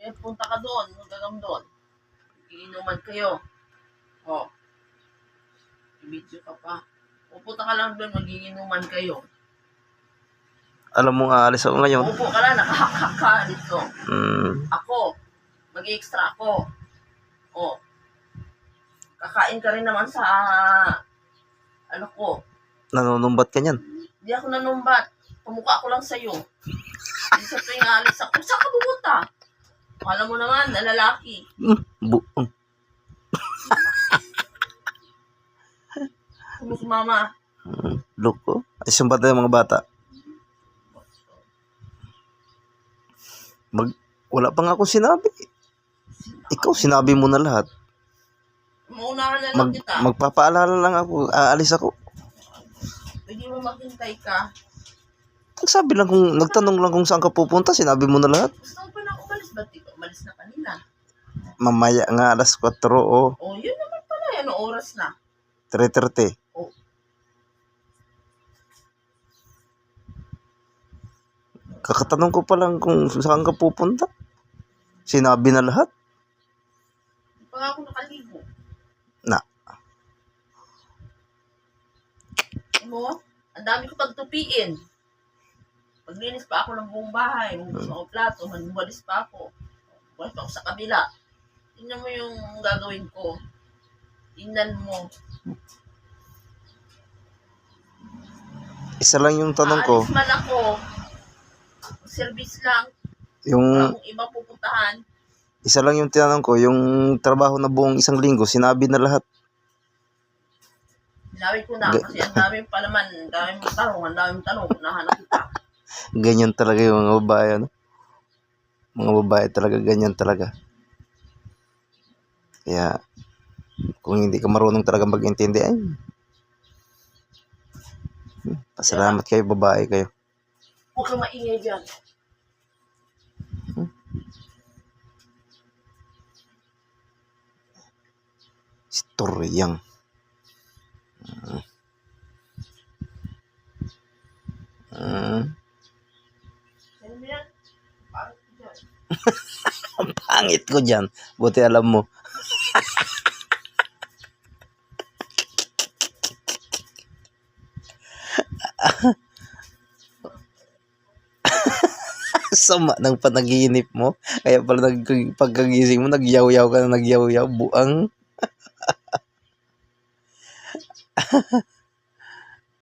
Eh, punta ka doon, magagam doon. Iinuman kayo. O, i-video ka pa. Pupunta ka lang doon, magiinuman kayo. Alam mo, aalis ako ngayon. Upo ka lang, nakahakak ka dito. Ako, mag-extra ako. O, kakain ka rin naman sa, ano ko. Nanunumbat ka niyan. Hindi ako nanumbat. Pumukha ko lang sa'yo. Isa tuwing alis ako. Saan ka pupunta? Alam mo naman, na lalaki. Si mama. Loko. Ay, sumbat na yung mga bata. Wala pa nga akong sinabi. Ikaw, sinabi mo na lahat. Maunahan na lang kita. Magpapaalala lang ako. Aalis ako. Pwede mo maghintay ka. Nagsabi lang nagtanong lang kung saan ka pupunta, sinabi mo na lahat. Gusto mo pa na umalis? Ba't di ka umalis na kanina? Mamaya nga, alas 4, oh. Oh, yun naman pala. Ano oras na? 3:30. Oh. Kakatanong ko pa lang kung saan ka pupunta. Sinabi na lahat. Di pa nga ako nakaligo. Na. Ano? Ang dami ko pagtupiin. Paglinis pa ako ng buong bahay. Hugas ako plato. Magwalis pa ako. Hugas pa ako sa kabila. Tingnan mo yung gagawin ko. Tingnan mo. Isa lang yung tanong ko. Aalis man ako. Service lang. Yung Wala akong ibang pupuntahan. isa lang yung tinanong ko, yung trabaho na buong isang linggo, sinabi na lahat. Sinabi ko na kasi ang dami pa naman. Ang daming tanong. Nahanap kita. Ganyan talaga yung mga babae, ano? Mga babae talaga, ganyan talaga. Kaya, kung hindi ka marunong talaga mag-intindi, ay, pasalamat kayo, babae kayo. Huwag kang maingay dyan. Storyang. Ano yan? Parang dyan. Ang pangit ko dyan. Buti alam mo. Sama ng panaginip mo. Kaya pala pagkagising mo, nagyaw-yaw ka na nagyaw-yaw. Buang.